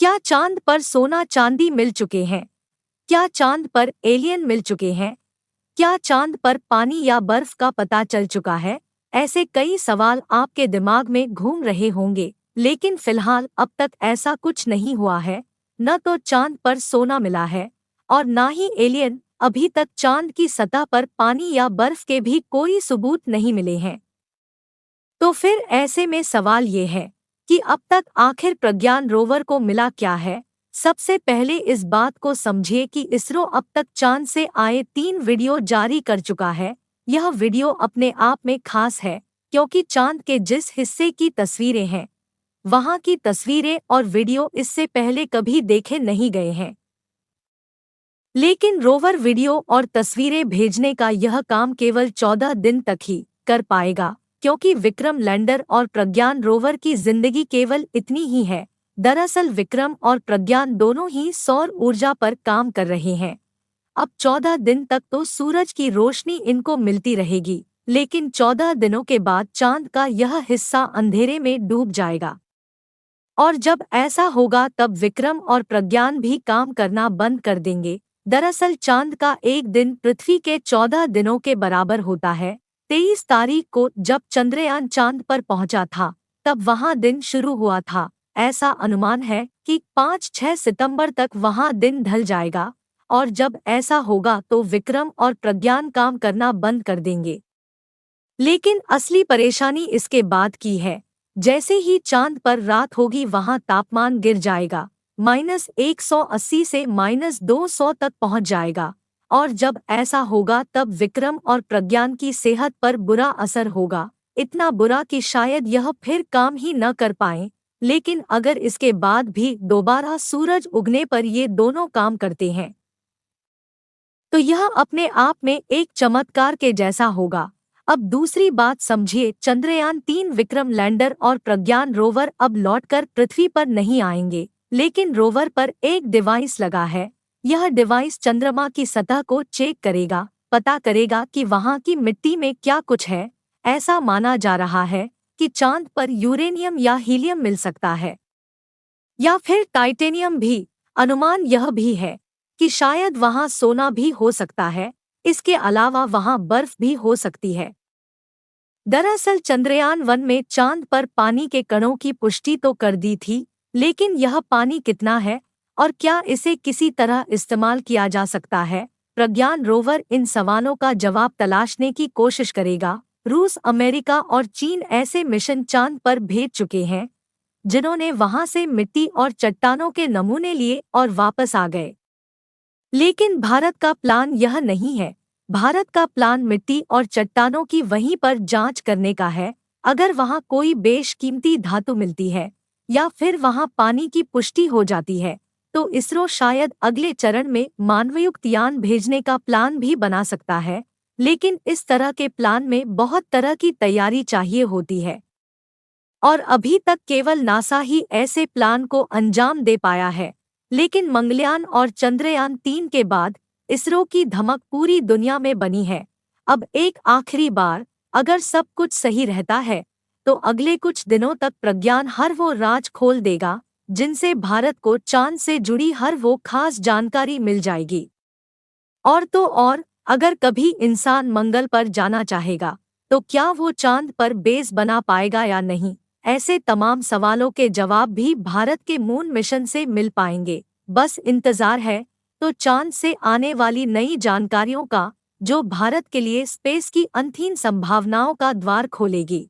क्या चांद पर सोना चांदी मिल चुके हैं? क्या चांद पर एलियन मिल चुके हैं? क्या चांद पर पानी या बर्फ का पता चल चुका है? ऐसे कई सवाल आपके दिमाग में घूम रहे होंगे, लेकिन फिलहाल अब तक ऐसा कुछ नहीं हुआ है। न तो चांद पर सोना मिला है और न ही एलियन। अभी तक चांद की सतह पर पानी या बर्फ के भी कोई सबूत नहीं मिले हैं। तो फिर ऐसे में सवाल ये है कि अब तक आखिर प्रज्ञान रोवर को मिला क्या है। सबसे पहले इस बात को समझिए कि इसरो अब तक चांद से आए 3 वीडियो जारी कर चुका है। यह वीडियो अपने आप में खास है, क्योंकि चांद के जिस हिस्से की तस्वीरें हैं, वहां की तस्वीरें और वीडियो इससे पहले कभी देखे नहीं गए हैं। लेकिन रोवर वीडियो और तस्वीरें भेजने का यह काम केवल 14 दिन तक ही कर पाएगा, क्योंकि विक्रम लैंडर और प्रज्ञान रोवर की जिंदगी केवल इतनी ही है। दरअसल विक्रम और प्रज्ञान दोनों ही सौर ऊर्जा पर काम कर रहे हैं। अब 14 दिन तक तो सूरज की रोशनी इनको मिलती रहेगी, लेकिन 14 दिनों के बाद चांद का यह हिस्सा अंधेरे में डूब जाएगा। और जब ऐसा होगा तब विक्रम और प्रज्ञान भी काम करना बंद कर देंगे। दरअसल चांद का एक दिन पृथ्वी के 14 दिनों के बराबर होता है। 23 तारीख को जब चंद्रयान चांद पर पहुंचा था, तब वहां दिन शुरू हुआ था। ऐसा अनुमान है कि 5-6 सितंबर तक वहां दिन ढल जाएगा, और जब ऐसा होगा तो विक्रम और प्रज्ञान काम करना बंद कर देंगे। लेकिन असली परेशानी इसके बाद की है। जैसे ही चांद पर रात होगी वहां तापमान गिर जाएगा, -180 से -200 तक पहुंच जाएगा। और जब ऐसा होगा तब विक्रम और प्रज्ञान की सेहत पर बुरा असर होगा, इतना बुरा कि शायद यह फिर काम ही न कर पाएं। लेकिन अगर इसके बाद भी दोबारा सूरज उगने पर ये दोनों काम करते हैं, तो यह अपने आप में एक चमत्कार के जैसा होगा। अब दूसरी बात समझिए, चंद्रयान 3 विक्रम लैंडर और प्रज्ञान रोवर अब लौटकर पृथ्वी पर नहीं आएंगे, लेकिन रोवर पर एक डिवाइस लगा है। यह डिवाइस चंद्रमा की सतह को चेक करेगा, पता करेगा कि वहां की मिट्टी में क्या कुछ है। ऐसा माना जा रहा है कि चांद पर यूरेनियम या हीलियम मिल सकता है, या फिर टाइटेनियम भी। अनुमान यह भी है कि शायद वहां सोना भी हो सकता है। इसके अलावा वहां बर्फ भी हो सकती है। दरअसल चंद्रयान 1 में चांद पर पानी के कणों की पुष्टि तो कर दी थी, लेकिन यह पानी कितना है और क्या इसे किसी तरह इस्तेमाल किया जा सकता है? प्रज्ञान रोवर इन सवालों का जवाब तलाशने की कोशिश करेगा। रूस, अमेरिका और चीन ऐसे मिशन चांद पर भेज चुके हैं, जिन्होंने वहां से मिट्टी और चट्टानों के नमूने लिए और वापस आ गए। लेकिन भारत का प्लान यह नहीं है। भारत का प्लान मिट्टी और चट्टानों की वहीं पर जांच करने का है। अगर वहां कोई बेशकीमती धातु मिलती है या फिर वहां पानी की पुष्टि हो जाती है, तो इसरो शायद अगले चरण में मानवयुक्त यान भेजने का प्लान भी बना सकता है। लेकिन इस तरह के प्लान में बहुत तरह की तैयारी चाहिए होती है, और अभी तक केवल नासा ही ऐसे प्लान को अंजाम दे पाया है। लेकिन मंगलयान और चंद्रयान 3 के बाद इसरो की धमक पूरी दुनिया में बनी है। अब एक आखिरी बार, अगर सब कुछ सही रहता है, तो अगले कुछ दिनों तक प्रज्ञान हर वो राज खोल देगा जिनसे भारत को चांद से जुड़ी हर वो खास जानकारी मिल जाएगी। और तो और, अगर कभी इंसान मंगल पर जाना चाहेगा, तो क्या वो चांद पर बेस बना पाएगा या नहीं? ऐसे तमाम सवालों के जवाब भी भारत के मून मिशन से मिल पाएंगे। बस इंतजार है तो चांद से आने वाली नई जानकारियों का, जो भारत के लिए स्पेस की अनंत संभावनाओं का द्वार खोलेगी।